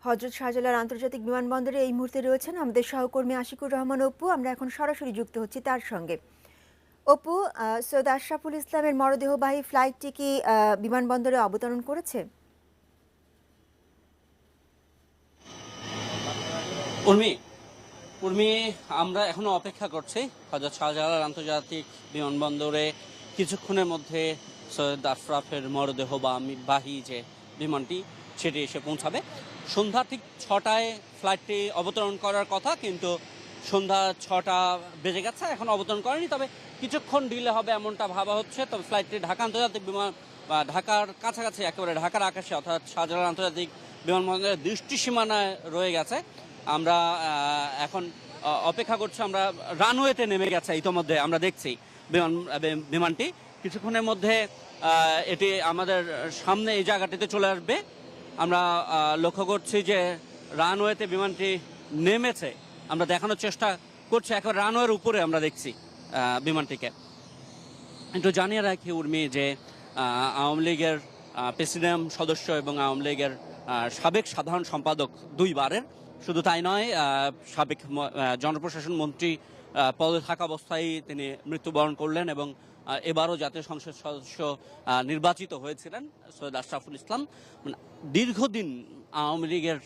হযরত শাহজালাল আন্তর্জাতিক বিমানবন্দরে এই মুহূর্তে রয়েছেন আমাদের সহকর্মী আশিকুর রহমান অপু। আমরা এখন সরাসরি যুক্ত হচ্ছি তার সঙ্গে। অপু, সৈয়দ আশরাফুল ইসলামের মরদেহবাহী ফ্লাইটটি কি বিমানবন্দরে অবতরণ করেছে? উর্মি উর্মি আমরা এখনো অপেক্ষা করছি হযরত শাহজালাল আন্তর্জাতিক বিমানবন্দরে কিছুক্ষণের মধ্যে সৈয়দ আশরাফের মরদেহবাহী যে বিমানটি সেটি এসে পৌঁছাবে। সন্ধ্যা ঠিক 6টায় ফ্লাইটটি অবতরণ করার কথা, কিন্তু সন্ধ্যা 6টা বেজে গেছে, এখন অবতরণ করেনি। তবে কিছুক্ষণ ডিলে হবে এমনটা ভাবা হচ্ছে। তবে ফ্লাইটটি ঢাকা আন্তর্জাতিক বিমান বা ঢাকার কাছাকাছি একেবারে ঢাকার আকাশে অর্থাৎ শাহজালাল আন্তর্জাতিক বিমানবন্দরের দৃষ্টিসীমানায় রয়ে গেছে। আমরা এখন অপেক্ষা করছি। আমরা রানওয়েতে নেমে গেছে ইতোমধ্যে, আমরা দেখছি বিমানটি কিছুক্ষণের মধ্যে এটি আমাদের সামনে এই জায়গাটিতে চলে আসবে। আমরা লক্ষ্য করছি যে রানওয়েতে বিমানটি নেমেছে। আমরা দেখানোর চেষ্টা করছি, এখন রানওয়ের উপরে আমরা দেখছি বিমানটিকে। একটু জানিয়ে রাখি উর্মি যে আওয়ামী লীগের প্রেসিডিয়াম সদস্য এবং আওয়ামী লীগের সাবেক সাধারণ সম্পাদক দুইবারের, শুধু তাই নয়, সাবেক জনপ্রশাসন মন্ত্রী পদে থাকা অবস্থায় তিনি মৃত্যুবরণ করলেন এবং এবারও জাতীয় সংসদ সদস্য নির্বাচিত হয়েছিলেন সৈয়দ আশরাফুল ইসলাম। দীর্ঘদিন আওয়ামী লীগের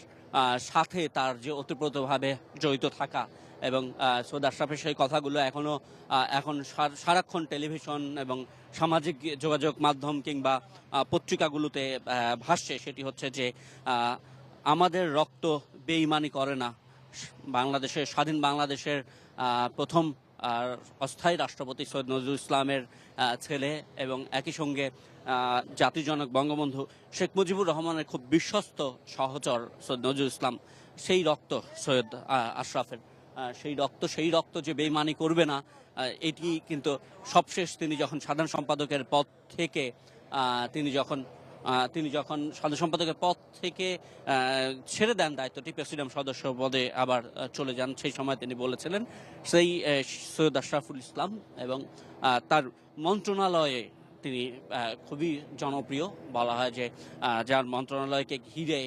সাথে তার যে ওতপ্রোতভাবে জড়িত থাকা এবং সৈয়দ আশরাফের সেই কথাগুলো এখন সারাক্ষণ টেলিভিশন এবং সামাজিক যোগাযোগ মাধ্যম কিংবা পত্রিকাগুলোতে ভাসছে। সেটি হচ্ছে যে আমাদের রক্ত বেঈমানি করে না। বাংলাদেশের স্বাধীন বাংলাদেশের প্রথম অস্থায়ী রাষ্ট্রপতি সৈয়দ নজরুল ইসলামের ছেলে এবং একই সঙ্গে জাতির জনক বঙ্গবন্ধু শেখ মুজিবুর রহমানের খুব বিশ্বস্ত সহচর সৈয়দ নজরুল ইসলাম, সেই রক্ত সৈয়দ আশরাফের। সেই রক্ত যে বেঈমানি করবে না, এটি কিন্তু সবশেষ তিনি যখন সাধারণ সম্পাদকের পদ থেকে তিনি যখন সাধারণ সম্পাদকের পদ থেকে ছেড়ে দেন দায়িত্বটি, প্রেসিডিয়াম সদস্য পদে আবার চলে যান, সেই সময় তিনি বলেছিলেন সেই সৈয়দ আশরাফুল ইসলাম এবং তার মন্ত্রণালয়ে তিনি খুবই জনপ্রিয়। বলা হয় যে যার মন্ত্রণালয়কে ঘিরে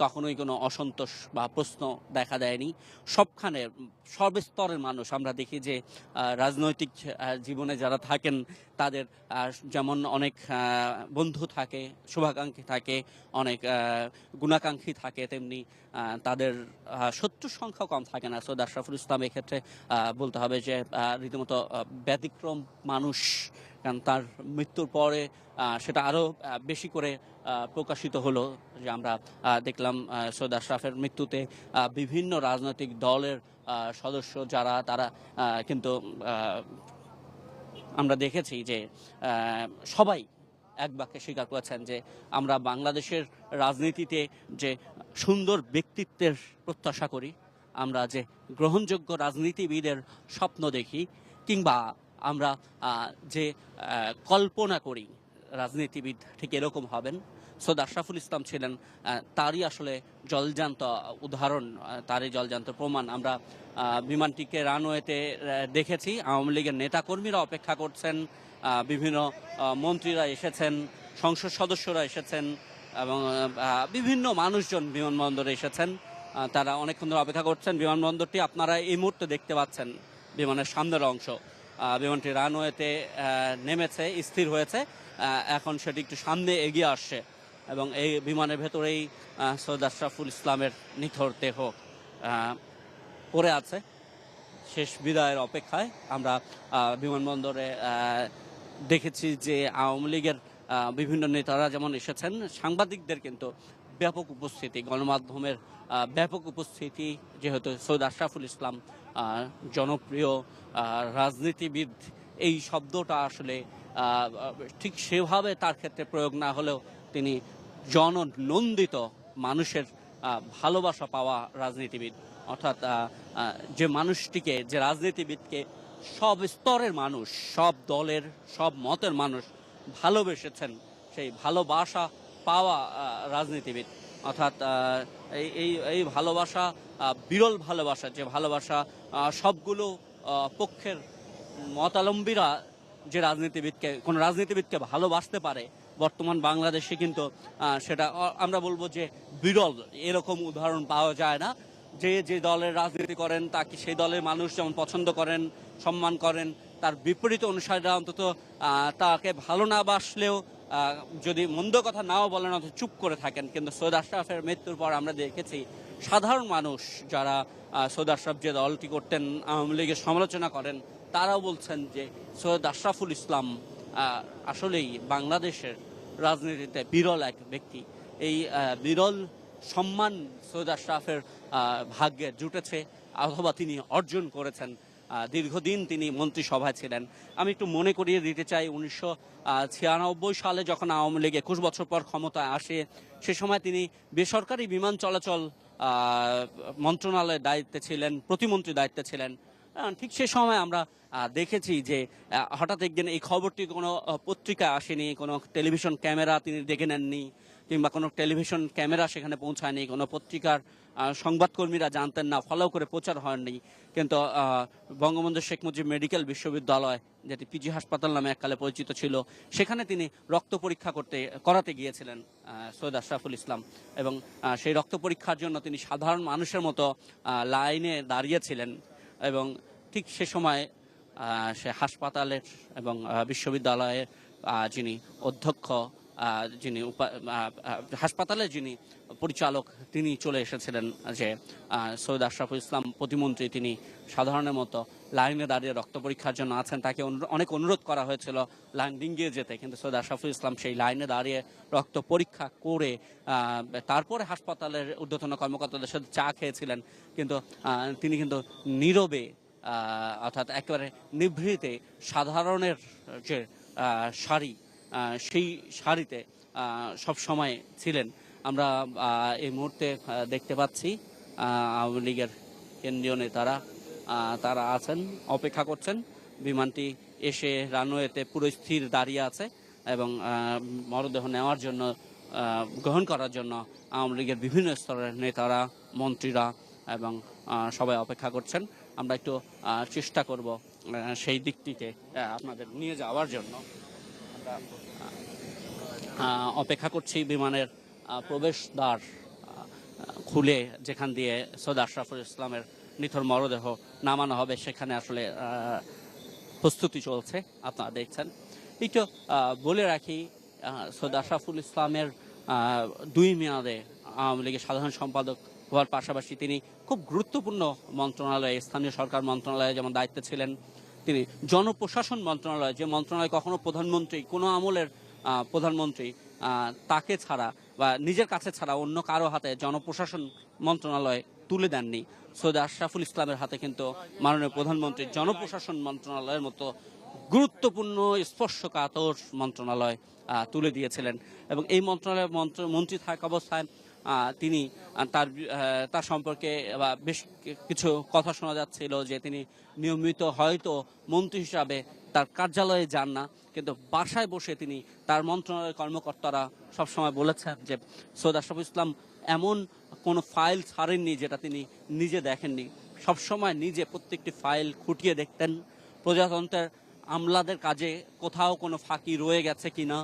কখনোই কোনো অসন্তোষ বা প্রশ্ন দেখা দেয়নি। সবখানে সর্বস্তরের মানুষ, আমরা দেখি যে রাজনৈতিক জীবনে যারা থাকেন তাদের যেমন অনেক বন্ধু থাকে, শুভাকাঙ্ক্ষী থাকে, অনেক গুণাকাঙ্ক্ষী থাকে, তেমনি তাদের শত্রুর সংখ্যা কম থাকে না। সৈয়দ আশরাফুল ইসলাম এক্ষেত্রে বলতে হবে যে রীতিমতো ব্যতিক্রম মানুষ, কারণ তার মৃত্যুর পরে সেটা আরও বেশি করে প্রকাশিত হলো যে আমরা দেখলাম সৈয়দ আশরাফের মৃত্যুতে বিভিন্ন রাজনৈতিক দলের সদস্য যারা তারা কিন্তু আমরা দেখেছি যে সবাই এক বাক্যে স্বীকার করেছেন যে আমরা বাংলাদেশের রাজনীতিতে যে সুন্দর ব্যক্তিত্বের প্রত্যাশা করি, আমরা যে গ্রহণযোগ্য রাজনীতিবিদের স্বপ্ন দেখি, কিংবা আমরা যে কল্পনা করি রাজনীতিবিদ ঠিক এরকম হবেন, সৈয়দ আশরাফুল ইসলাম ছিলেন তারই আসলে জলজান্ত উদাহরণ, তারই জলজান্ত প্রমাণ। আমরা বিমানটিকে রানওয়েতে দেখেছি, আওয়ামী লীগের নেতাকর্মীরা অপেক্ষা করছেন, বিভিন্ন মন্ত্রীরা এসেছেন, সংসদ সদস্যরা এসেছেন এবং বিভিন্ন মানুষজন বিমানবন্দরে এসেছেন। তারা অনেকক্ষণ ধরে অপেক্ষা করছেন। বিমানবন্দরটি আপনারা এই মুহূর্তে দেখতে পাচ্ছেন, বিমানের সামনের অংশ। বিমানটি রানওয়েতে নেমেছে, স্থির হয়েছে, এখন সেটি একটু সামনে এগিয়ে আসছে এবং এই বিমানের ভেতরেই সৈয়দ আশরাফুল ইসলামের নিথর দেহ পড়ে আছে শেষ বিদায়ের অপেক্ষায়। আমরা বিমানবন্দরে দেখেছি যে আওয়ামী লীগের বিভিন্ন নেতারা যেমন এসেছেন, সাংবাদিকদের কিন্তু ব্যাপক উপস্থিতি, গণমাধ্যমের ব্যাপক উপস্থিতি, যেহেতু সৈয়দ আশরাফুল ইসলাম জনপ্রিয় রাজনীতিবিদ, এই শব্দটা আসলে ঠিক সেভাবে তার ক্ষেত্রে প্রয়োগ না হলেও তিনি জননন্দিত মানুষের ভালোবাসা পাওয়া রাজনীতিবিদ। অর্থাৎ যে মানুষটিকে, যে রাজনীতিবিদকে সব স্তরের মানুষ, সব দলের, সব মতের মানুষ ভালোবেসেছেন, সেই ভালোবাসা পাওয়া রাজনীতিবিদ। অর্থাৎ এই ভালোবাসা বিরল ভালোবাসা, যে ভালোবাসা সবগুলো পক্ষের মতালম্বীরা যে কোনো রাজনীতিবিদকে ভালোবাসতে পারে, বর্তমান বাংলাদেশে কিন্তু সেটা আমরা বলবো যে বিরল, এরকম উদাহরণ পাওয়া যায় না। যে যে দলের রাজনীতি করেন তাকে সেই দলের মানুষ যেমন পছন্দ করেন, সম্মান করেন, তার বিপরীত অনুসারীরা অন্তত তাকে ভালো না বাসলেও যদি মন্দ কথা নাও বলেন অথচ চুপ করে থাকেন। কিন্তু সৈয়দ আশরাফের মৃত্যুর পর আমরা দেখেছি সাধারণ মানুষ যারা সৈয়দ আশরাফ যে দলটি করতেন, আওয়ামী লীগের সমালোচনা করেন, তারাও বলছেন যে সৈয়দ আশরাফুল ইসলাম আসলেই বাংলাদেশের রাজনীতিতে বিরল এক ব্যক্তি। এই বিরল সম্মান সৈয়দ আশরাফের ভাগ্যে জুটেছে অথবা তিনি অর্জন করেছেন। দীর্ঘদিন তিনি মন্ত্রিসভায় ছিলেন। আমি একটু মনে করিয়ে দিতে চাই 1996 সালে যখন আওয়ামী লীগ 21 বছর পর ক্ষমতায় আসে, সে সময় তিনি বেসরকারি বিমান চলাচল মন্ত্রণালয়ের দায়িত্বে ছিলেন, প্রতিমন্ত্রী দায়িত্বে ছিলেন। ঠিক সে সময় আমরা দেখেছি যে হঠাৎ একদিন এই খবরটি কোনো পত্রিকা আসেনি, কোনো টেলিভিশন ক্যামেরা তিনি দেখে নেননি, কিংবা কোনো টেলিভিশন ক্যামেরা সেখানে পৌঁছায়নি, কোনো পত্রিকার সংবাদকর্মীরা জানতেন না, ফলো করে প্রচার হয়নি। কিন্তু বঙ্গবন্ধু শেখ মুজিব মেডিকেল বিশ্ববিদ্যালয়, যেটি পিজি হাসপাতাল নামে এককালে পরিচিত ছিল, সেখানে তিনি রক্ত পরীক্ষা করাতে গিয়েছিলেন সৈয়দ আশরাফুল ইসলাম। এবং সেই রক্ত পরীক্ষার জন্য তিনি সাধারণ মানুষের মতো লাইনে দাঁড়িয়েছিলেন। এবং ঠিক সে সময় সে হাসপাতালের এবং বিশ্ববিদ্যালয়ের যিনি অধ্যক্ষ, যিনি হাসপাতালের যিনি পরিচালক, তিনি চলে এসেছিলেন যে সৈয়দ আশরাফুল ইসলাম প্রতিমন্ত্রী, তিনি সাধারণের মতো লাইনে দাঁড়িয়ে রক্ত পরীক্ষার জন্য আছেন। তাকে অনেক অনুরোধ করা হয়েছিল লাইন ডিঙ্গিয়ে যেতে, কিন্তু সৈয়দ আশরাফুল ইসলাম সেই লাইনে দাঁড়িয়ে রক্ত পরীক্ষা করে তারপরে হাসপাতালের ঊর্ধ্বতন কর্মকর্তাদের সাথে চা খেয়েছিলেন। কিন্তু তিনি কিন্তু নীরবে, অর্থাৎ একেবারে নিভৃতে সাধারণের যে সারি, সেই সারিতে সব সময় ছিলেন। আমরা এই মুহূর্তে দেখতে পাচ্ছি আওয়ামী লীগের কেন্দ্রীয় নেতারা তারা আছেন, অপেক্ষা করছেন। বিমানটি এসে রানওয়েতে পুরো স্থির দাঁড়িয়ে আছে এবং মরদেহ নেওয়ার জন্য, গ্রহণ করার জন্য আওয়ামী লীগের বিভিন্ন স্তরের নেতারা, মন্ত্রীরা এবং সবাই অপেক্ষা করছেন। আমরা একটু চেষ্টা করব সেই দিকটিতে আপনাদের নিয়ে যাওয়ার জন্য। অপেক্ষা করছি বিমানের প্রবেশদ্বার খুলে, যেখান দিয়ে সৈয়দ আশরাফুল ইসলামের নিথর মরদেহ নামানো হবে, সেখানে আসলে প্রস্তুতি চলছে, আপনারা দেখছেন। একটু বলে রাখি, সৈয়দ আশরাফুল ইসলামের 2 মেয়াদে আওয়ামী লীগের সাধারণ সম্পাদক হওয়ার পাশাপাশি তিনি খুব গুরুত্বপূর্ণ মন্ত্রণালয়ে, স্থানীয় সরকার মন্ত্রণালয়ে যেমন দায়িত্বে ছিলেন, তিনি জনপ্রশাসন মন্ত্রণালয়, যে মন্ত্রণালয় কখনো প্রধানমন্ত্রী, কোনো আমলের প্রধানমন্ত্রী তাকে ছাড়া বা নিজের কাছে ছাড়া অন্য কারো হাতে জনপ্রশাসন মন্ত্রণালয় তুলে দেননি, সৈয়দ আশরাফুল ইসলামের হাতে কিন্তু মাননীয় প্রধানমন্ত্রী জনপ্রশাসন মন্ত্রণালয়ের মতো গুরুত্বপূর্ণ স্পর্শকাতর মন্ত্রণালয় তুলে দিয়েছিলেন। এবং এই মন্ত্রণালয়ের মন্ত্রী থাকা অবস্থায় তিনি তার সম্পর্কে বেশ কিছু কথা শোনা যাচ্ছিল যে তিনি নিয়মিত হয়তো মন্ত্রী হিসাবে তার কার্যালয়ে যান না, কিন্তু বাসায় বসে তিনি, তার মন্ত্রণালয়ের কর্মকর্তারা সবসময় বলেছেন যে সৈয়দ আশরাফুল ইসলাম এমন কোনো ফাইল ছাড়েননি যেটা তিনি নিজে দেখেননি। সবসময় নিজে প্রত্যেকটি ফাইল খুঁটিয়ে দেখতেন, প্রজাতন্ত্রের আমলাদের কাজে কোথাও কোনো ফাঁকি রয়ে গেছে কিনা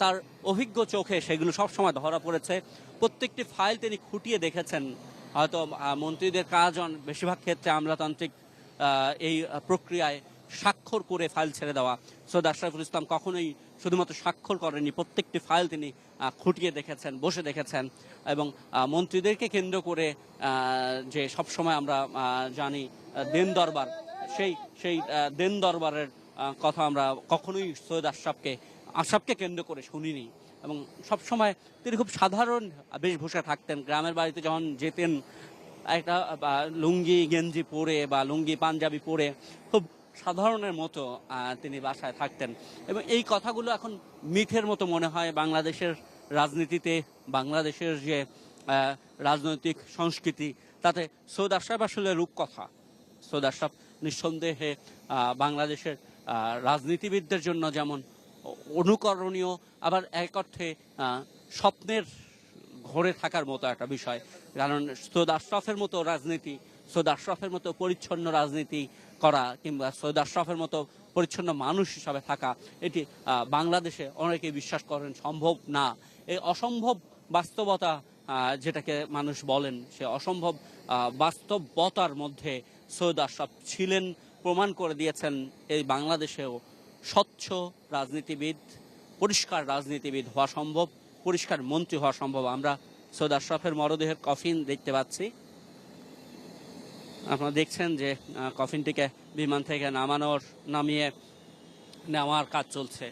তার অভিজ্ঞ চোখে সেগুলো সবসময় ধরা পড়েছে। প্রত্যেকটি ফাইল তিনি খুঁটিয়ে দেখেছেন। হয়তো মন্ত্রীদের কাজ বেশিরভাগ ক্ষেত্রে আমলাতান্ত্রিক এই প্রক্রিয়ায় স্বাক্ষর করে ফাইল ছেড়ে দেওয়া, সৈয়দ আশরাফুল ইসলাম কখনোই শুধুমাত্র স্বাক্ষর করেননি, প্রত্যেকটি ফাইল তিনি খুঁটিয়ে দেখেছেন, বসে দেখেছেন। এবং মন্ত্রীদেরকে কেন্দ্র করে যে সবসময় আমরা জানি দেন দরবার, সেই দেন দরবারের কথা আমরা কখনোই সৈয়দ আশরাফকে কেন্দ্র করে শুনিনি। এবং সবসময় তিনি খুব সাধারণ বেশভূষায় থাকতেন। গ্রামের বাড়িতে যখন যেতেন একটা লুঙ্গি গেঞ্জি পরে বা লুঙ্গি পাঞ্জাবি পরে খুব সাধারণের মতো তিনি বাসায় থাকতেন। এবং এই কথাগুলো এখন মিথের মতো মনে হয় বাংলাদেশের রাজনীতিতে, বাংলাদেশের যে রাজনৈতিক সংস্কৃতি, তাতে সৈয়দ আশরাফ আসলে রূপকথা। সৈয়দ আশরাফ নিঃসন্দেহে বাংলাদেশের রাজনীতিবিদদের জন্য যেমন অনুকরণীয়, আবার এক অর্থে স্বপ্নের ঘরে থাকার মতো একটা বিষয়। কারণ সৈয়দ আশরাফের মতো রাজনীতি, সৈয়দ আশরাফের মতো পরিচ্ছন্ন রাজনীতি করা, কিংবা সৈয়দ আশরাফের মতো পরিচ্ছন্ন মানুষ হিসাবে থাকা, এটি বাংলাদেশে অনেকেই বিশ্বাস করেন সম্ভব না। এই অসম্ভব বাস্তবতা যেটাকে মানুষ বলেন, সে অসম্ভব বাস্তবতার মধ্যে সৈয়দ আশরাফ ছিলেন, প্রমাণ করে দিয়েছেন এই বাংলাদেশেও স্বচ্ছ রাজনীতিবিদ, পরিষ্কার রাজনীতিবিদ হওয়া সম্ভব, পরিষ্কার মন্ত্রী হওয়া সম্ভব। আমরা সৈয়দ আশরাফের মরদেহের কফিন দেখতে পাচ্ছি। আপনারা দেখছেন যে কফিনটিকে বিমান থেকে নামিয়ে নেওয়ার কাজ চলছে।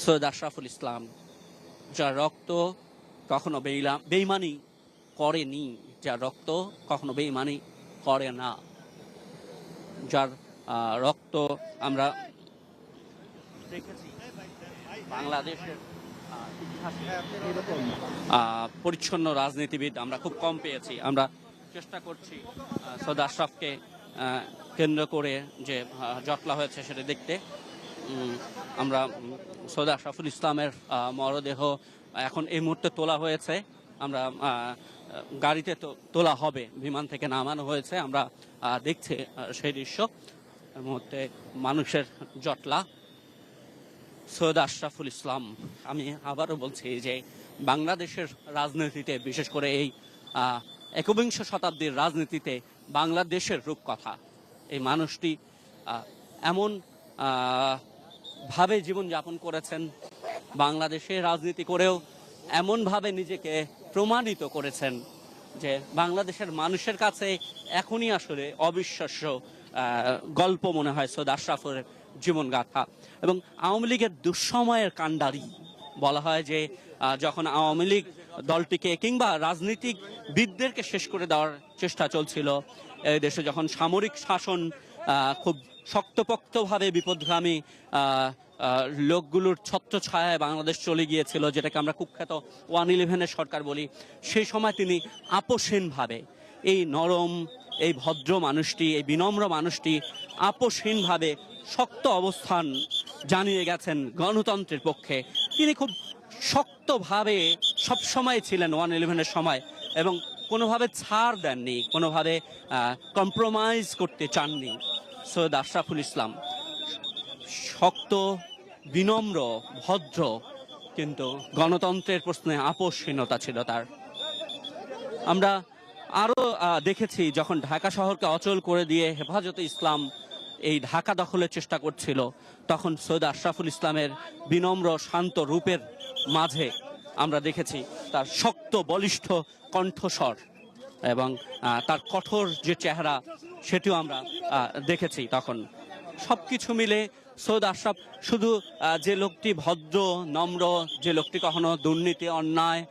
সৈয়দ আশরাফুল ইসলাম, যার রক্ত কখনো বেইমানি করেনি, যার রক্ত কখনো বেইমানি করে না, যার রক্ত আমরা দেখেছি বাংলাদেশের ইতিহাসে এরকম পরিচ্ছন্ন রাজনীতিবিদ আমরা খুব কম পেয়েছি। আমরা চেষ্টা করছি সৈয়দ আশরাফকে কেন্দ্র করে যে জটলা হয়েছে সেটা দেখতে। আমরা সৈয়দ আশরাফুল ইসলামের মরদেহ এখন এই মুহূর্তে তোলা হয়েছে, আমরা গাড়িতে তোলা হবে, বিমান থেকে নামানো হয়েছে, আমরা দেখছি সেই দৃশ্য। এই মুহূর্তে মানুষের জটলা। সৈয়দ আশরাফুল ইসলাম, আমি আবারও বলছি যে বাংলাদেশের রাজনীতিতে, বিশেষ করে এই একবিংশ শতাব্দীর রাজনীতিতে বাংলাদেশের রূপকথা। এই মানুষটি এমন ভাবে জীবনযাপন করেছেন, বাংলাদেশে রাজনীতি করেও এমনভাবে নিজেকে প্রমাণিত করেছেন যে বাংলাদেশের মানুষের কাছে এখনই আসলে অবিশ্বাস্য গল্প মনে হয় সৈয়দ আশরাফের জীবনগাথা। এবং আওয়ামী লীগের দুঃসময়ের কাণ্ডারি বলা হয় যে যখন আওয়ামী লীগ দলটিকে কিংবা রাজনীতিবিদদেরকে শেষ করে দেওয়ার চেষ্টা চলছিল, এই দেশে যখন সামরিক শাসন খুব শক্তপোক্তভাবে বিপদগামী লোকগুলোর ছত্রছায়ায় বাংলাদেশ চলে গিয়েছিল, যেটাকে আমরা কুখ্যাত 111-এর সরকার বলি, সেই সময় তিনি আপোষহীনভাবে, এই নরম, এই ভদ্র মানুষটি, এই বিনম্র মানুষটি আপোষহীনভাবে শক্ত অবস্থান জানিয়ে গেছেন গণতন্ত্রের পক্ষে। তিনি খুব শক্তভাবে সবসময় ছিলেন 111-এর সময়, এবং কোনোভাবে ছাড় দেননি, কোনোভাবে কম্প্রোমাইজ করতে চাননি। সৈয়দ আশরাফুল ইসলাম শক্ত, বিনম্র, ভদ্র, কিন্তু গণতন্ত্রের প্রশ্নে আপোষহীনতা ছিল তার। আমরা আরও দেখেছি যখন ঢাকা শহরকে অচল করে দিয়ে হেফাজতে ইসলাম এই ঢাকা দখলের চেষ্টা করছিল, তখন সৈয়দ আশরাফুল ইসলামের বিনম্র শান্ত রূপের মাঝে আমরা দেখেছি তার শক্ত বলিষ্ঠ কণ্ঠস্বর এবং তার কঠোর যে চেহারা, সেটিও আমরা দেখেছি তখন। সব কিছু মিলে সৈয়দ আশরাফ শুধু যে লোকটি ভদ্র, নম্র, যে লোকটি কখনো দুর্নীতি, অন্যায়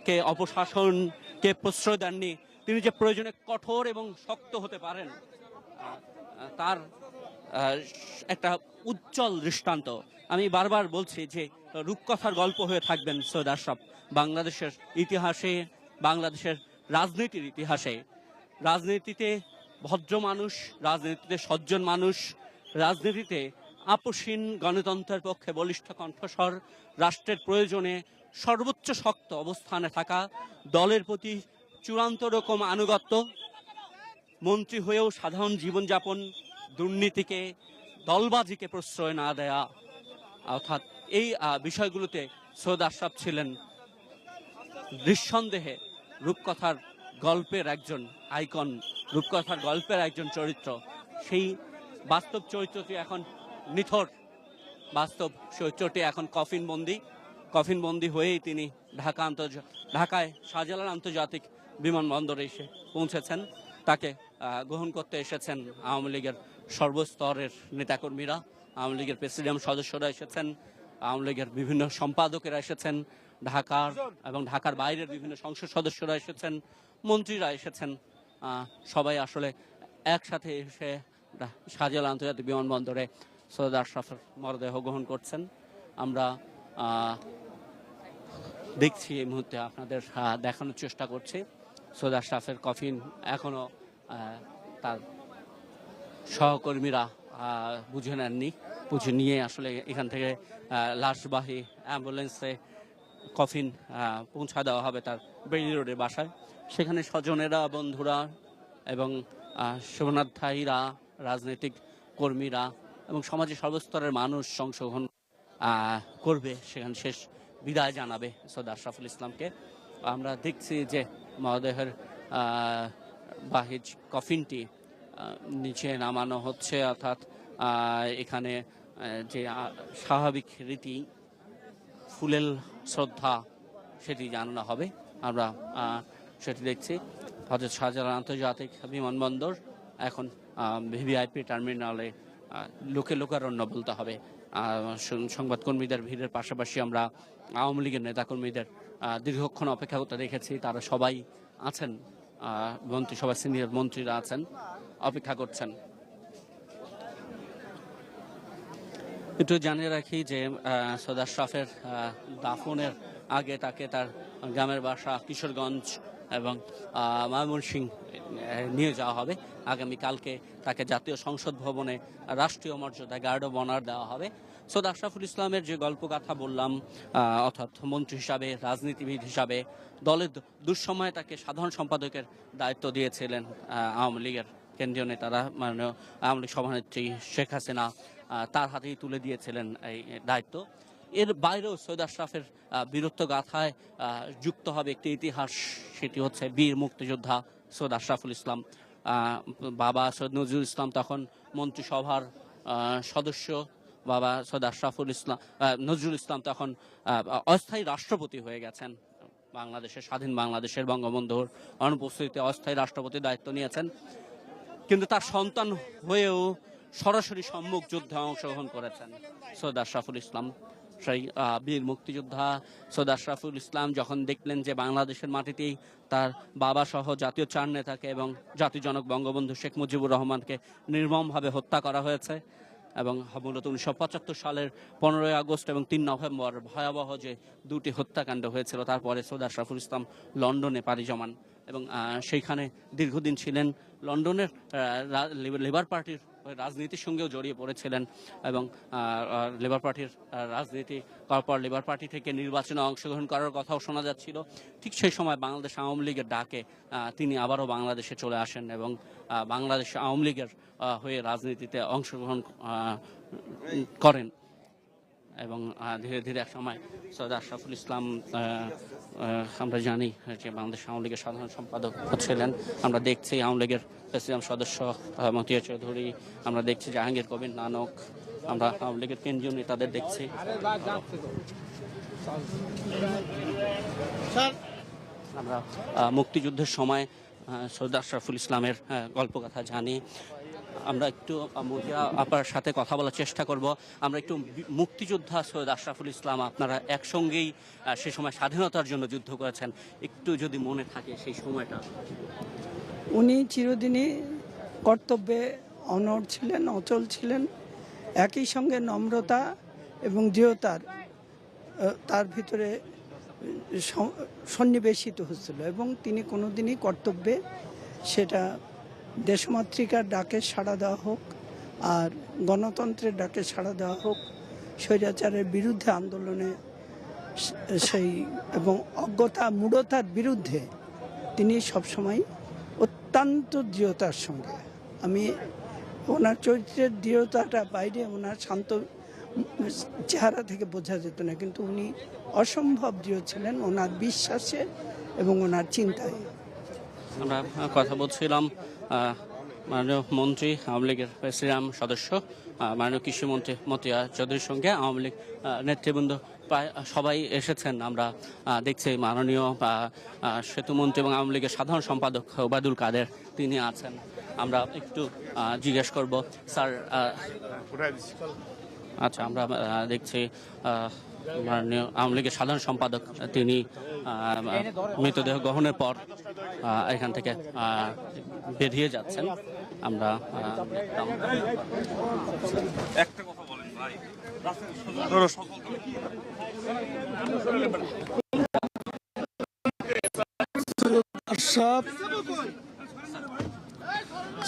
কে, অপশাসনকে প্রশ্রয় দেননি, তিনি যে প্রয়োজনে কঠোর এবং শক্ত হতে পারেন তার একটা উজ্জ্বল দৃষ্টান্ত। আমি বারবার বলছি যে রূপকথার গল্প হয়ে থাকবেন সৈয়দ আশরাফ বাংলাদেশের ইতিহাসে, বাংলাদেশের রাজনীতির ইতিহাসে। রাজনীতিতে ভদ্র মানুষ, রাজনীতিতে সজ্জন মানুষ, রাজনীতিতে আপোষহীন, গণতন্ত্রের পক্ষে বলিষ্ঠ কণ্ঠস্বর, রাষ্ট্রের প্রয়োজনে সর্বোচ্চ শক্ত অবস্থানে থাকা, দলের প্রতি চূড়ান্ত রকম আনুগত্য, মন্ত্রী হয়েও সাধারণ জীবনযাপন, দুর্নীতিকে, দলবাজিকে প্রশ্রয় না দেয়া, অর্থাৎ এই বিষয়গুলোতে সৈয়দ আশরাফ ছিলেন নিঃসন্দেহে রূপকথার গল্পের একজন আইকন, রূপকথার গল্পের একজন চরিত্র। সেই বাস্তব চরিত্রটি এখন নিথর, বাস্তব চরিত্রটি এখন কফিনবন্দি হয়েই তিনি ঢাকায় শাহজালাল আন্তর্জাতিক বিমানবন্দরে এসে পৌঁছেছেন। তাকে গ্রহণ করতে এসেছেন আওয়ামী লীগের সর্বস্তরের নেতাকর্মীরা, আওয়ামী লীগের প্রেসিডিয়াম সদস্যরা এসেছেন, আওয়ামী লীগের বিভিন্ন সম্পাদকেরা এসেছেন, ঢাকার এবং ঢাকার বাইরের বিভিন্ন সংসদ সদস্যরা এসেছেন, মন্ত্রীরা এসেছেন। সবাই আসলে একসাথে এসে শাহজালাল আন্তর্জাতিক বিমানবন্দরে সৈয়দ আশরাফের মরদেহ গ্রহণ করছেন। আমরা দেখছি এই মুহূর্তে, আপনাদের দেখানোর চেষ্টা করছি। সৈয়দ আশরাফের কফিন এখনো তার সহকর্মীরা বুঝে নেননি, বুঝে নিয়ে আসলে এখান থেকে লাশবাহী অ্যাম্বুলেন্সে কফিন পৌঁছা দেওয়া হবে তার বেইলি রোডের বাসায়। সেখানে স্বজনেরা, বন্ধুরা এবং শোভনাধ্যায়ীরা, রাজনৈতিক কর্মীরা এবং সমাজের সর্বস্তরের মানুষ অংশগ্রহণ করবে, সেখানে শেষ বিদায় জানাবে সৈয়দ আশরাফুল ইসলামকে। আমরা দেখছি যে মরদেহের বাহিজ কফিনটি নিচে নামানো হচ্ছে, অর্থাৎ এখানে যে স্বাভাবিক রীতি ফুলেল শ্রদ্ধা সেটি জানানো হবে। আমরা সেটি দেখছি হযরত শাহজালাল আন্তর্জাতিক বিমানবন্দর এখন ভিভিআইপি টার্মিনালে লোকারণ্য বলতে হবে। সংবাদকর্মীদের ভিড়ের পাশাপাশি আমরা আওয়ামী লীগের নেতাকর্মীদের দীর্ঘক্ষণ অপেক্ষা করতে দেখেছি। তারা সবাই আছেন, মন্ত্রিসভার সিনিয়র মন্ত্রীরা আছেন, অপেক্ষা করছেন। একটু জানিয়ে রাখি যে সৈয়দ আশরাফের দাফনের আগে তাকে তার গ্রামের বাসা কিশোরগঞ্জ এবং ময়মনসিংহ নিয়ে যাওয়া হবে। আগামীকালকে তাকে জাতীয় সংসদ ভবনে রাষ্ট্রীয় মর্যাদায় গার্ড অব অনার দেওয়া হবে। সৈয়দ আশরাফুল ইসলামের যে গল্পগাথা বললাম, অর্থাৎ মন্ত্রী হিসাবে, রাজনীতিবিদ হিসাবে, দলের দুঃসময়ে তাকে সাধারণ সম্পাদকের দায়িত্ব দিয়েছিলেন আওয়ামী লীগের কেন্দ্রীয় নেতারা, মানে আওয়ামী লীগ সভানেত্রী শেখ হাসিনা তার হাতেই তুলে দিয়েছিলেন এই দায়িত্ব। এর বাইরেও সৈয়দ আশরাফের বীরত্ব গাথায় যুক্ত হবে একটি ইতিহাস, সেটি হচ্ছে বীর মুক্তিযোদ্ধা সৈয়দ আশরাফুল ইসলাম। বাবা সৈয়দ নজরুল ইসলাম তখন মন্ত্রিসভার সদস্য, বাবা সৈয়দ আশরাফুল ইসলাম নজরুল ইসলাম তখন অস্থায়ী রাষ্ট্রপতি হয়ে গেছেন। বাংলাদেশের স্বাধীন বাংলাদেশের বঙ্গবন্ধুর অনুপস্থিতিতে অস্থায়ী রাষ্ট্রপতির দায়িত্ব নিয়েছেন, কিন্তু তার সন্তান হয়েও সরাসরি সম্মুখ যুদ্ধে অংশগ্রহণ করেছেন সৈয়দ আশরাফুল ইসলাম। সেই বীর মুক্তিযোদ্ধা সৈয়দ আশরাফুল ইসলাম যখন দেখলেন যে বাংলাদেশের মাটিতেই তার বাবা সহ জাতীয় চার নেতাকে এবং জাতির জনক বঙ্গবন্ধু শেখ মুজিবুর রহমানকে নির্মমভাবে হত্যা করা হয়েছে, এবং মূলত 1975 সালের 15ই আগস্ট এবং 3 নভেম্বর ভয়াবহ যে দুটি হত্যাকাণ্ড হয়েছিল, তারপরে সৈয়দ আশরাফুল ইসলাম লন্ডনে পাড়ি জমান এবং সেইখানে দীর্ঘদিন ছিলেন। লন্ডনের লেবার পার্টির রাজনীতির সঙ্গেও জড়িয়ে পড়েছিলেন এবং লেবার পার্টির রাজনীতি করার পর লেবার পার্টি থেকে নির্বাচনে অংশগ্রহণ করার কথাও শোনা যাচ্ছিল। ঠিক সেই সময় বাংলাদেশ আওয়ামী লীগের ডাকে তিনি আবারও বাংলাদেশে চলে আসেন এবং বাংলাদেশ আওয়ামী লীগের হয়ে রাজনীতিতে অংশগ্রহণ করেন এবং ধীরে ধীরে এক সময় সৈয়দ আশরাফুল ইসলাম আমরা জানি যে বাংলাদেশ আওয়ামী লীগের সাধারণ সম্পাদক ছিলেন। আমরা দেখছি আওয়ামী লীগের প্রেসিডিয়াম সদস্য মতিয়া চৌধুরী, আমরা দেখছি জাহাঙ্গীর কবির নানক, আমরা আওয়ামী লীগের কেন্দ্রীয় নেতাদের দেখছি। আমরা মুক্তিযুদ্ধের সময় সৈয়দ আশরাফুল ইসলামের গল্পকথা জানি। আমরা একটু মতিয়া আপার সাথে কথা বলার চেষ্টা করব। আমরা একটু মুক্তিযোদ্ধা সৈয়দ আশরাফুল ইসলাম, আপনারা একসঙ্গেই সে সময় স্বাধীনতার জন্য যুদ্ধ করেছেন, একটু যদি মনে থাকে সেই সময়টা। উনি চিরদিনই কর্তব্যে অনড় ছিলেন, অচল ছিলেন, একই সঙ্গে নম্রতা এবং দৃঢ়তার তার ভিতরে সন্নিবেশিত হচ্ছিল এবং তিনি কোনোদিনই কর্তব্যে, সেটা দেশমাতৃকার ডাকে সাড়া দেওয়া হোক আর গণতন্ত্রের ডাকে সাড়া দেওয়া হোক, স্বৈরাচারের বিরুদ্ধে আন্দোলনে সেই এবং অজ্ঞতা মূঢ়তার বিরুদ্ধে তিনি সবসময় অত্যন্ত দৃঢ়তার সঙ্গে, আমি ওনার চরিত্রের দৃঢ়তাটা বাইরে ওনার শান্ত চেহারা থেকে বোঝা যেত না, কিন্তু উনি অসম্ভব দৃঢ় ছিলেন ওনার বিশ্বাসে এবং ওনার চিন্তায়। আমরা কথা বলছিলাম মাননীয় মন্ত্রী, আওয়ামী লীগের প্রেসিডিয়াম সদস্য মাননীয় কৃষিমন্ত্রী মতিয়া চৌধুরীর সঙ্গে আওয়ামী লীগ নেতৃবৃন্দ প্রায় সবাই এসেছেন। আমরা দেখছি মাননীয় সেতুমন্ত্রী এবং আওয়ামী লীগের সাধারণ সম্পাদক ওবায়দুল কাদের তিনি আছেন। আমরা একটু জিজ্ঞেস করব স্যার। আচ্ছা, আমরা দেখছি মাননীয় আওয়ামী লীগের সাধারণ সম্পাদক তিনি মৃতদেহ গ্রহণের পর এখান থেকে বেরিয়ে যাচ্ছেন। আমরা একটা কথা বলেন ভাই,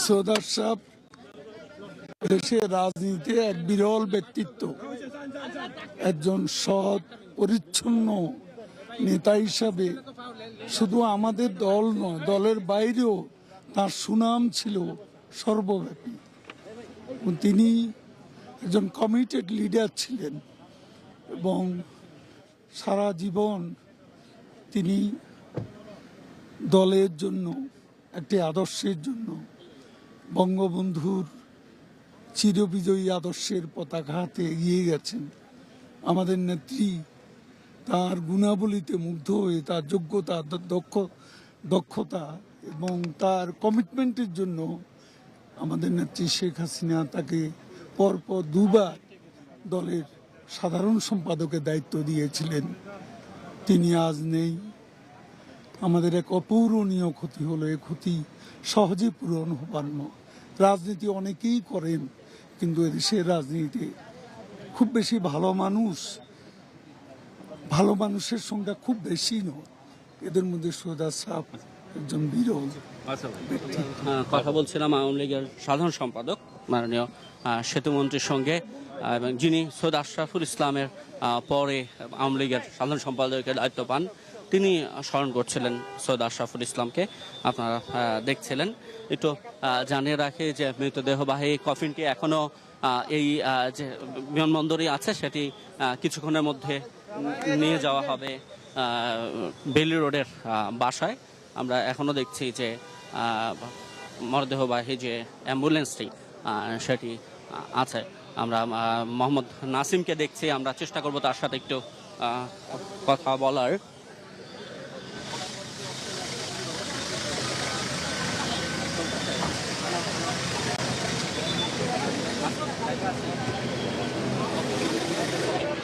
সৈয়দ আশরাফ দেশের রাজনীতিতে এক বিরল ব্যক্তিত্ব, একজন সৎ পরিচ্ছন্ন নেতা হিসাবে শুধু আমাদের দল নয়, দলের বাইরেও তার সুনাম ছিল সর্বব্যাপী। তিনি একজন কমিটেড লিডার ছিলেন এবং সারা জীবন তিনি দলের জন্য, একটি আদর্শের জন্য, বঙ্গবন্ধুর চিরবিজয়ী আদর্শের পতাকা হাতে এগিয়ে গেছেন। আমাদের নেত্রী তার গুণাবলীতে মুগ্ধ হয়ে তার যোগ্যতা, দক্ষতা এবং তার কমিটমেন্টের জন্য আমাদের নেত্রী শেখ হাসিনা তাকে পরপর দুবার দলের সাধারণ সম্পাদকের দায়িত্ব দিয়েছিলেন। তিনি আজ নেই। আমাদের এক অপূরণীয় ক্ষতি হলো। এ ক্ষতি সহজে পূরণ হবার নয়। রাজনীতি অনেকেই করেন, কিন্তু এদেশের রাজনীতিতে খুব বেশি ভালো মানুষের সংখ্যা খুব বেশি নয়। এদের মধ্যে সৈয়দ আশরাফ একজন বিরল ব্যক্তি। কথা বলছিলাম আওয়ামী লীগের সাধারণ সম্পাদক মাননীয় সেতুমন্ত্রীর সঙ্গে, এবং যিনি সৈয়দ আশরাফুল ইসলামের পরে আওয়ামী লীগের সাধারণ সম্পাদকের দায়িত্ব পান, তিনি স্মরণ করছিলেন সৈয়দ আশরাফুল ইসলামকে। আপনারা দেখছিলেন। একটু জানিয়ে রাখি যে মৃতদেহবাহী কফিনটি এখনো এই যে বিমানবন্দরে আছে, সেটি কিছুক্ষণের মধ্যে নিয়ে যাওয়া হবে বেইলি রোডের বাসায়। আমরা এখনো দেখছি যে মরদেহবাহী যে অ্যাম্বুলেন্সটি সেটি আছে। আমরা মোহাম্মদ নাসিমকে দেখছি, আমরা চেষ্টা করব তার সাথে একটু কথা বলার।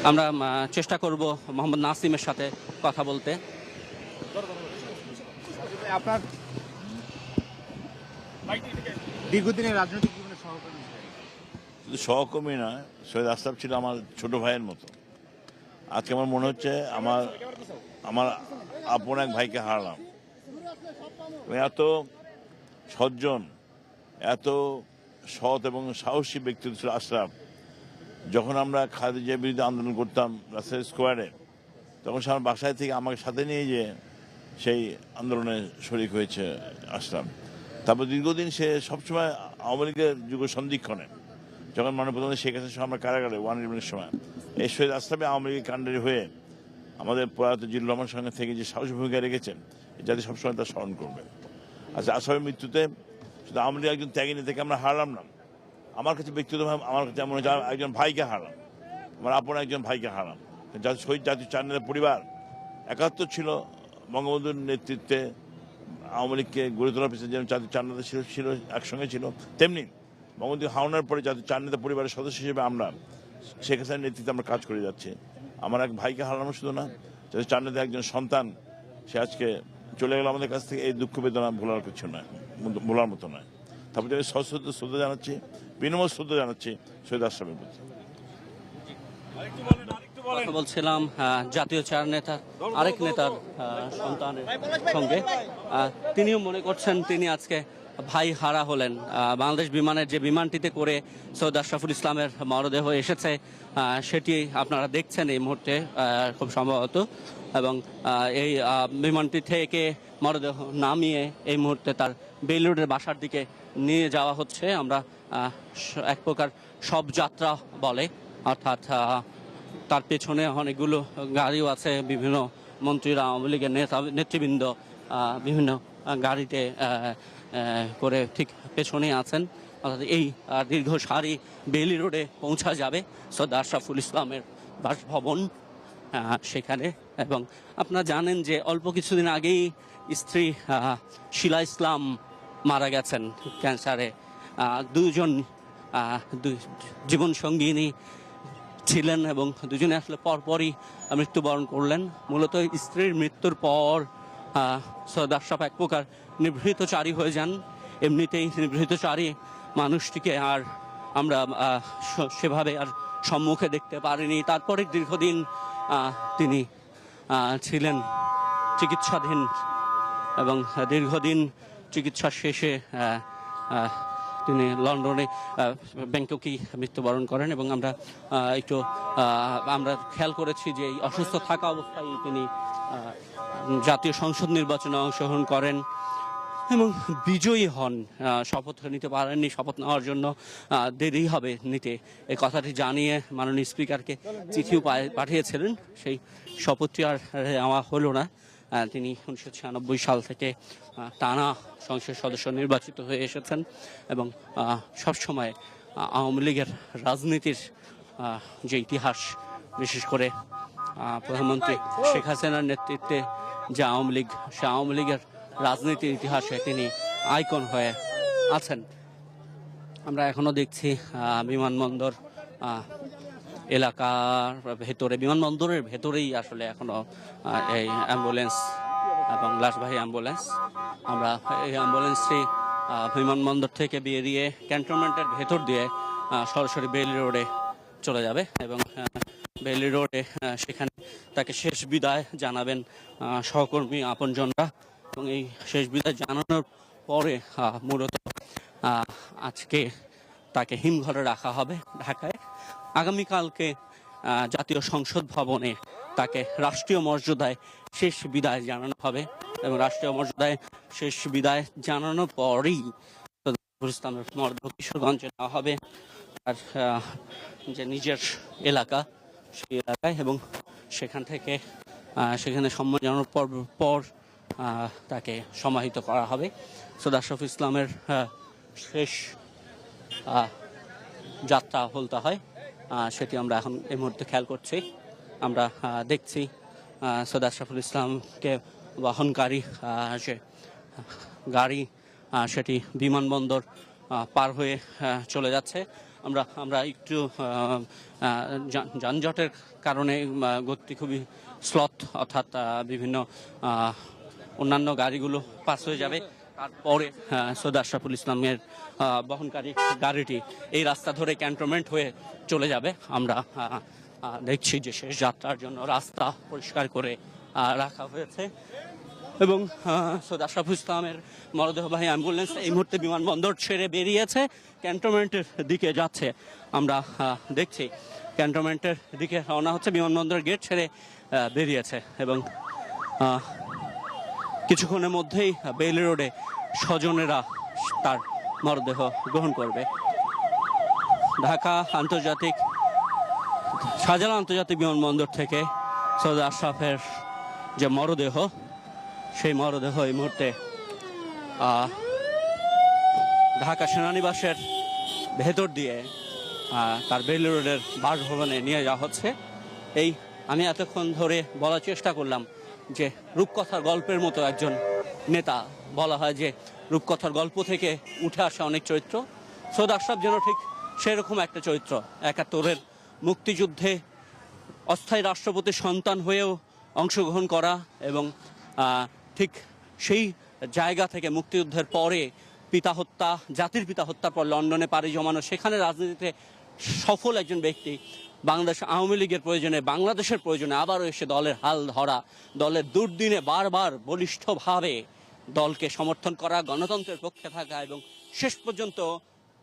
আমরা চেষ্টা করব মোহাম্মদ নাসিমের সাথে কথা বলতে। আপনার দীর্ঘদিনের রাজনৈতিক জীবনের সহকর্মী। শুধু সহকর্মী নয়, সৈয়দ আশরাফ ছিল আমার ছোট ভাইয়ের মতো। আজকে আমার মনে হচ্ছে আমার আপন এক ভাইকে হারালাম। এত সজ্জন, এত সৎ এবং সাহসী ব্যক্তিত্ব ছিল আশরাফ। যখন আমরা খাদিজার বিরুদ্ধে আন্দোলন করতাম রাস্তার স্কোয়ারে, তখন সে আমার বাসায় থেকে আমাকে সাথে নিয়ে যে সেই আন্দোলনে শরিক হয়েছে আশরাফ। তারপর দীর্ঘদিন সে সবসময় আওয়ামী লীগের যুগ সন্ধিক্ষণে, যখন মাননীয় প্রধানমন্ত্রী শেখ হাসিনার আমরা কারাগারে 111-এর সময়, এই শহীদ আশরাফে আওয়ামী লীগের কাণ্ডারি হয়ে আমাদের প্রয়াত জিল্লুর রহমানের সঙ্গে থেকে যে সাহসী ভূমিকা রেখেছেন, যাতে সবসময় তার স্মরণ করবে। আচ্ছা, আশরাফের মৃত্যুতে শুধু আওয়ামী লীগ একজন ত্যাগী নেতাকে আমরা হারালাম না, আমার কাছে ব্যক্তিগতভাবে আমার কাছে মনে হচ্ছে একজন ভাইকে হারালাম, আমার আপন একজন ভাইকে হারালাম। শহীদ জাতীয় চার নেতার পরিবার একাত্তর ছিল বঙ্গবন্ধুর নেতৃত্বে আওয়ামী লীগকে গড়ে তোলার পিছনে যেমন জাতীয় চার নেতা ছিল একসঙ্গে ছিল, তেমনি বঙ্গবন্ধু হাওনার পরে জাতীয় চার নেতা পরিবারের সদস্য হিসেবে আমরা শেখ হাসিনার নেতৃত্বে আমরা কাজ করে যাচ্ছি। আমার এক ভাইকে হারানো শুধু না, জাতীয় চার নেতা একজন সন্তান, সে আজকে চলে গেল আমাদের কাছ থেকে। এই দুঃখ বেদনা ভোলার কিছু নয়, ভোলার মতো নয়। তারপরে আমি সশ্রদ্ধ শ্রদ্ধা জানাচ্ছি, বিনম্র শ্রদ্ধা জানাচ্ছি শহীদ আশরাফের প্রতি। কথা বলছিলাম জাতীয় চার নেতা আরেক নেতার সন্তানের সঙ্গে। তিনিও মনে করছেন তিনি আজকে ভাই হারা হলেন। বাংলাদেশ বিমানের যে বিমানটিতে করে সৈয়দ আশরাফুল ইসলামের মরদেহ এসেছে, সেটি আপনারা দেখছেন এই মুহূর্তে খুব সম্ভবত, এবং এই বিমানটি থেকে মরদেহ নামিয়ে এই মুহূর্তে তার বেইলি রোডের বাসার দিকে নিয়ে যাওয়া হচ্ছে। আমরা এক প্রকার শবযাত্রা বলে, অর্থাৎ তার পেছনে অনেকগুলো গাড়িও আছে, বিভিন্ন মন্ত্রীরা, আওয়ামী লীগের নেতৃবৃন্দ বিভিন্ন গাড়িতে করে ঠিক পেছনে আছেন। অর্থাৎ এই দীর্ঘ সারি বেইলি রোডে পৌঁছা যাবে সৈয়দ আশরাফুল ইসলামের বাসভবন সেখানে। এবং আপনারা জানেন যে অল্প কিছুদিন আগেই স্ত্রী শিলা ইসলাম মারা গেছেন ক্যান্সারে। দুজন জীবন সঙ্গিনী ছিলেন এবং দুজনে আসলে পরপরই মৃত্যুবরণ করলেন। মূলত স্ত্রীর মৃত্যুর পর সৈয়দ আশরাফ এক প্রকার নিভৃতচারী হয়ে যান। এমনিতেই নিভৃতচারী মানুষটিকে আর আমরা সেভাবে আর সম্মুখে দেখতে পারিনি। তারপরে দীর্ঘদিন তিনি ছিলেন চিকিৎসাধীন এবং দীর্ঘদিন চিকিৎসা শেষে তিনি লন্ডনে ব্যাংককেই মৃত্যুবরণ করেন। এবং আমরা খেয়াল করেছি যে এই অসুস্থ থাকা অবস্থায় তিনি জাতীয় সংসদ নির্বাচনে অংশগ্রহণ করেন। এবং বিজয়ী হন। শপথ নিতে পারেননি, শপথ নেওয়ার জন্য দেরি হবে নিতে, এই কথাটি জানিয়ে মাননীয় স্পিকারকে চিঠিও পাঠিয়েছিলেন। সেই শপথটি আর নেওয়া হলো না। তিনি 1996 সাল থেকে টানা সংসদ সদস্য নির্বাচিত হয়ে এসেছেন এবং সবসময় আওয়ামী লীগের রাজনীতির যে ইতিহাস, বিশেষ করে প্রধানমন্ত্রী শেখ হাসিনার নেতৃত্বে যে আওয়ামী লীগ, সে আওয়ামী লীগের রাজনীতির ইতিহাসে তিনি আইকন হয়ে আছেন। আমরা এখনো দেখছি বিমানবন্দর এলাকার ভেতরে, বিমানবন্দরের ভেতরেই আসলে এখনো এই অ্যাম্বুলেন্স এবং লাশবাহী অ্যাম্বুলেন্স। আমরা এই অ্যাম্বুলেন্সটি বিমানবন্দর থেকে বেরিয়ে ক্যান্টনমেন্টের ভেতর দিয়ে সরাসরি বেইলি রোডে চলে যাবে এবং বেইলি রোডে সেখানে তাকে শেষ বিদায় জানাবেন সহকর্মী আপনজনরা। এবং এই শেষ বিদায় জানানোর পরে মূলত আজকে তাকে হিমঘরে রাখা হবে ঢাকায়। আগামীকালকে জাতীয় সংসদ ভবনে তাকে রাষ্ট্রীয় মর্যাদায় শেষ বিদায় জানানো হবে এবং রাষ্ট্রীয় মর্যাদায় শেষ বিদায় জানানোর পরেই ইসলামের মরদেহ কিশোরগঞ্জে নেওয়া হবে আর যে নিজের এলাকা, সেই এলাকায়, এবং সেখান থেকে সেখানে সম্মান জানানোর পর তাকে সমাহিত করা হবে। সৈয়দ আশরাফুল ইসলামের শেষ যাত্রা বলতে হয়, সেটি আমরা এখন এই মুহূর্তে খেয়াল করছি। আমরা দেখছি সৈয়দ আশরাফুল ইসলামকে বহনকারী যে গাড়ি, সেটি বিমানবন্দর পার হয়ে চলে যাচ্ছে। আমরা একটু যানজটের কারণে গতি খুবই স্লথ, অর্থাৎ বিভিন্ন অন্যান্য গাড়িগুলো পাস হয়ে যাবে। তারপরে সৈয়দ আশরাফুল ইসলামের বহনকারী গাড়িটি এই রাস্তা ধরে ক্যান্টনমেন্ট হয়ে চলে যাবে। আমরা দেখছি যে শেষ যাত্রার জন্য রাস্তা পরিষ্কার করে রাখা হয়েছে এবং সৈয়দ আশরাফুল ইসলামের মরদেহবাহী অ্যাম্বুলেন্স এই মুহূর্তে বিমানবন্দর ছেড়ে বেরিয়েছে, ক্যান্টনমেন্টের দিকে যাচ্ছে। আমরা দেখছি ক্যান্টনমেন্টের দিকে রওনা হচ্ছে, বিমানবন্দরের গেট ছেড়ে বেরিয়েছে এবং কিছুক্ষণের মধ্যেই বেইলি রোডে স্বজনেরা তার মরদেহ গ্রহণ করবে। ঢাকা আন্তর্জাতিক শাহজালাল আন্তর্জাতিক বিমানবন্দর থেকে সৈয়দ আশরাফের যে মরদেহ, সেই মরদেহ এই মুহূর্তে ঢাকা সেনানিবাসের ভেতর দিয়ে তার বেইলি রোডের বাসভবনে নিয়ে যাওয়া হচ্ছে। এই আমি এতক্ষণ ধরে বলার চেষ্টা করলাম যে রূপকথার গল্পের মতো একজন নেতা, বলা হয় যে রূপকথার গল্প থেকে উঠে আসা অনেক চরিত্র, সৈয়দ আশরাফ যেন ঠিক সেরকম একটা চরিত্র। ৭১-এর মুক্তিযুদ্ধে অস্থায়ী রাষ্ট্রপতির সন্তান হয়েও অংশগ্রহণ করা এবং ঠিক সেই জায়গা থেকে মুক্তিযুদ্ধের পরে পিতা হত্যা, জাতির পিতা হত্যার পর লন্ডনে পাড়ি জমানো, সেখানে রাজনীতিতে সফল একজন ব্যক্তি, বাংলাদেশ আওয়ামী লীগের প্রয়োজনে, বাংলাদেশের প্রয়োজনে আবারও এসে দলের হাল ধরা, দলের দুর্দিনে বারবার বলিষ্ঠভাবে দলকে সমর্থন করা, গণতন্ত্রের পক্ষে থাকা এবং শেষ পর্যন্ত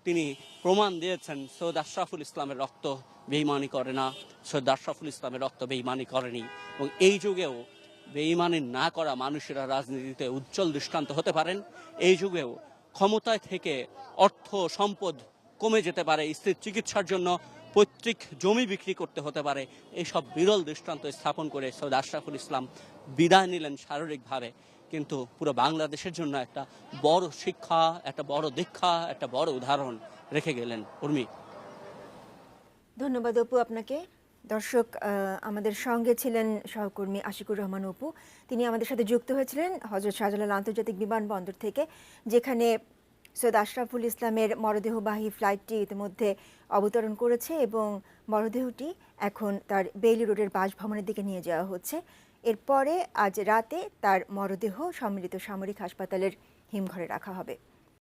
তিনি প্রমাণ দিয়েছেন সৈয়দ আশরাফুল ইসলামের রক্ত বেঈমানি করে না, সৈয়দ আশরাফুল ইসলামের রক্ত বেঈমানি করেনি। এবং এই যুগেও বেঈমানি না করা মানুষেরা রাজনীতিতে উজ্জ্বল দৃষ্টান্ত হতে পারেন। এই যুগেও ক্ষমতায় থেকে অর্থ সম্পদ কমে যেতে পারে, স্ত্রীর চিকিৎসার জন্য পৈতৃক জমি বিক্রি করতে হতে পারে, এইসব বিরল দৃষ্টান্ত স্থাপন করে সৈয়দ আশরাফুল ইসলাম বিদায় নিলেন শারীরিকভাবে, কিন্তু পুরো বাংলাদেশের জন্য একটা বড় শিক্ষা, একটা বড় দীক্ষা, একটা বড় উদাহরণ রেখে গেলেন। উর্মি, ধন্যবাদ অপু আপনাকে। দর্শক, আমাদের সঙ্গে ছিলেন সহকর্মী আশিকুর রহমান অপু। তিনি আমাদের সাথে যুক্ত হয়েছিলেন হযরত শাহজালাল আন্তর্জাতিক বিমানবন্দর থেকে, যেখানে সৈয়দ আশরাফুল ইসলামের মরদেহবাহী ফ্লাইটটি ইতিমধ্যে অবতরণ করেছে এবং মরদেহটি এখন তার বেইলি রোডের বাসভবনের দিকে নিয়ে যাওয়া হচ্ছে। এরপরে আজ রাতে তার মরদেহ সম্মিলিত সামরিক হাসপাতালের হিমঘরে রাখা হবে।